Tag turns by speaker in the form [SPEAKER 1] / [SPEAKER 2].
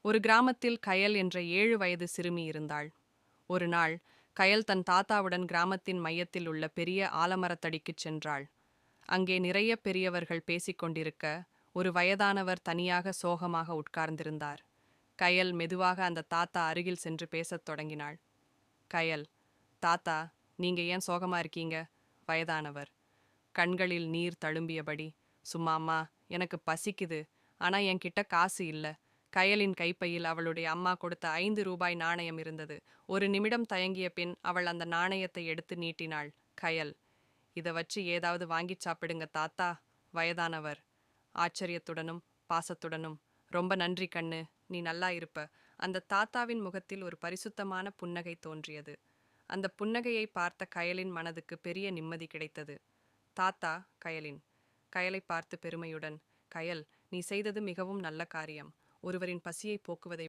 [SPEAKER 1] ஒரு கிராமத்தில் கயல் என்ற 7 வயது சிறுமி இருந்தாள். ஒரு நாள் கயல் தன் தாத்தாவுடன் கிராமத்தின் மையத்தில் உள்ள பெரிய ஆலமரத்தடிக்குச் சென்றாள். அங்கே நிறைய பெரியவர்கள் பேசிக் கொண்டிருக்க, ஒரு வயதானவர் தனியாக சோகமாக உட்கார்ந்திருந்தார். கயல் மெதுவாக அந்த தாத்தா அருகில் சென்று பேசத் தொடங்கினாள். கயல், தாத்தா, நீங்க ஏன் சோகமா இருக்கீங்க? வயதானவர் கண்களில் நீர் தழும்பியபடி, சும்மா அம்மா, எனக்கு பசிக்குது, ஆனா என்கிட்ட காசு இல்ல. கயலின் கைப்பையில் அவளுடைய அம்மா கொடுத்த 5 ரூபாய் நாணயம் இருந்தது. ஒரு நிமிடம் தயங்கிய பின் அவள் அந்த நாணயத்தை எடுத்து நீட்டினாள். கயல், இத வச்சு ஏதாவது வாங்கிச் சாப்பிடுங்க தாத்தா. வயதானவர் ஆச்சரியத்துடனும் பாசத்துடனும், ரொம்ப நன்றி கண்ணு, நீ நல்லா இருப்ப. அந்த தாத்தாவின் முகத்தில் ஒரு பரிசுத்தமான புன்னகை தோன்றியது. அந்த புன்னகையை பார்த்த கயலின் மனதுக்கு பெரிய நிம்மதி கிடைத்தது. தாத்தா கயலின் கயலை பார்த்து பெருமையுடன், கயல், நீ செய்தது மிகவும் நல்ல காரியம். ஒருவரின் பசியை போக்குவதை